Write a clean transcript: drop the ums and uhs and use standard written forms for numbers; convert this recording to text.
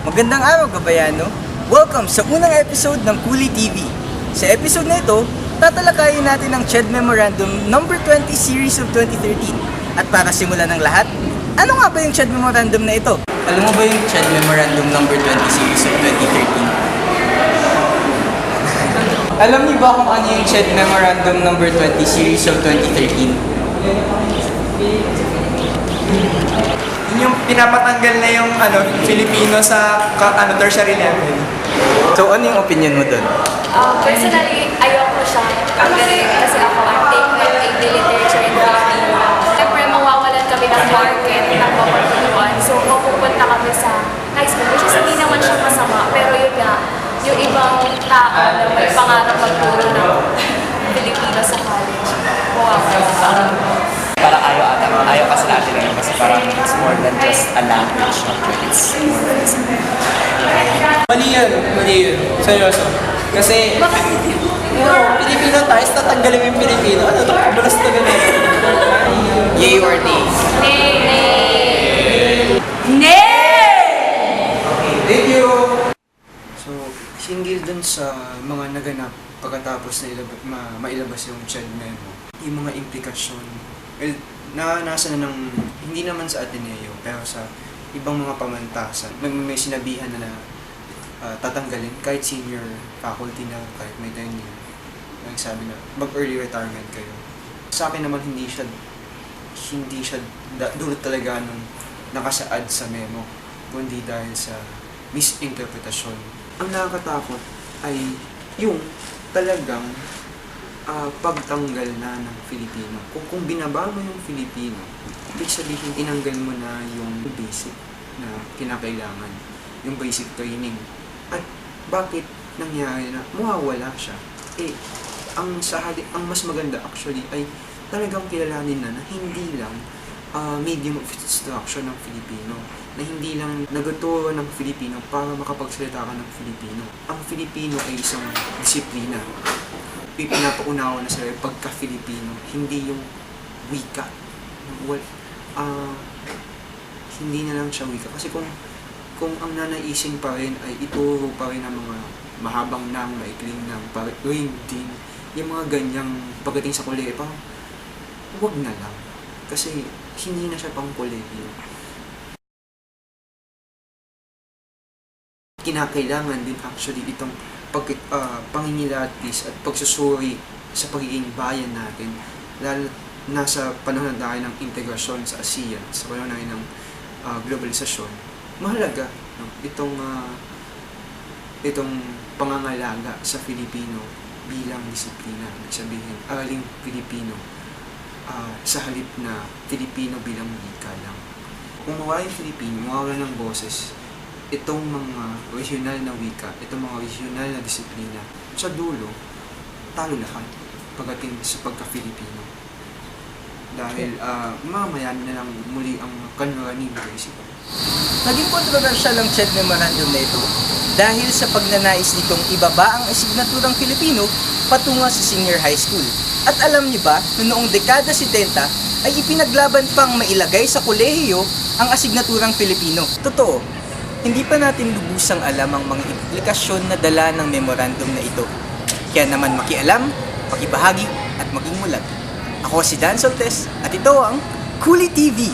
Magandang araw, kabayano! Welcome sa unang episode ng Kuli TV. Sa episode na ito, tatalakayin natin ang CHED Memorandum No. 20 Series of 2013. At para simulan ng lahat, ano nga ba yung CHED Memorandum na ito? Alam mo ba yung CHED Memorandum No. 20 Series of 2013? Alam niyo ba kung ano yung CHED Memorandum No. 20 Series of 2013? Yung pinapatanggal na yung Filipino sa tertiary level. So ano yung opinion mo doon? Personally, ayoko siya tanggalin kasi ako ang take my English literature in Filipino. Siyempre, mawawalan kami ng market ng mapagtuluan. So, mapupunta kami sa high school, which is hindi naman siya masama. Pero yun nga, yung ibang tao na may pangarap magturo ng Filipino sa college, mawawalan. Parang ayaw kasi natin ngayon kasi parang it's more than just a language, no? It's more than just Mali yun. Seryoso. Kasi, Pilipino tayo, tatanggalin mo yung Pilipino. Ano ito? Kabalas na ganun. Yay or nay? Thank you! So, hinggil dun sa mga naganap pagkatapos na mailabas yung CHED memo, yung mga implikasyon, nasa na ng, hindi naman sa Ateneo, pero sa ibang mga pamantasan, may sinabihan na tatanggalin, kahit senior faculty na, kahit may tenure, nagsabi na, mag-early retirement kayo. Sa akin naman, hindi siya dulot talaga nung nakasaad sa memo, kundi dahil sa misinterpretasyon. Ang nakakatakot ay yung talagang pagtanggal na ng Filipino. Kung binaba mo yung Filipino, ibig sabihin inanggal mo na yung basic na kinakailangan, yung basic training. At bakit nangyari na mawawala siya? Ang mas maganda actually ay talagang kilalanin na hindi lang medium of instruction ng Filipino, na hindi lang nagtuturo ng Filipino para makapagsalita ka ng Filipino. Ang Filipino ay isang disiplina. Pinapaunawa na sa pagka-Filipino, hindi yung wika. Hindi na lang siya wika. Kasi kung ang nanaisin pa rin ay ituro pa rin ang mga mahabang nang, maikling nang, din, yung mga ganyang pagdating sa kolehiyo, parang huwag na lang. Kasi hindi na siya pang kolehiyo. Kinakailangan din actually itong pangingilatis at pagsusuri sa pagiging bayan natin, lalo nasa panahon na tayo ng integrasyon sa ASEAN, sa panahon na ng globalisasyon. Mahalaga itong pangangalaga sa Filipino bilang disiplina. Ibig sabihin, araling Filipino sa halip na Filipino bilang wika lang. Kung mawala yung Filipino, mawala ng boses, itong mga regional na wika, itong mga regional na disiplina, sa dulo, talo lahat pagdating sa pagka-Filipino. Dahil mamaya na lang muli ang kanuraning principle. Naging kontrobersyal ang CHED Memorandum na ito dahil sa pagnanais nitong ibaba ang asignaturang Filipino patungo sa senior high school. At alam niyo ba, noong dekada 70 ay ipinaglaban pang mailagay sa kolehiyo ang asignaturang Filipino. Totoo, hindi pa natin lubusang alam ang mga implikasyon na dala ng memorandum na ito. Kaya naman makialam, makibahagi at maging mulat. Ako si Dan Soltes at ito ang Kuli TV.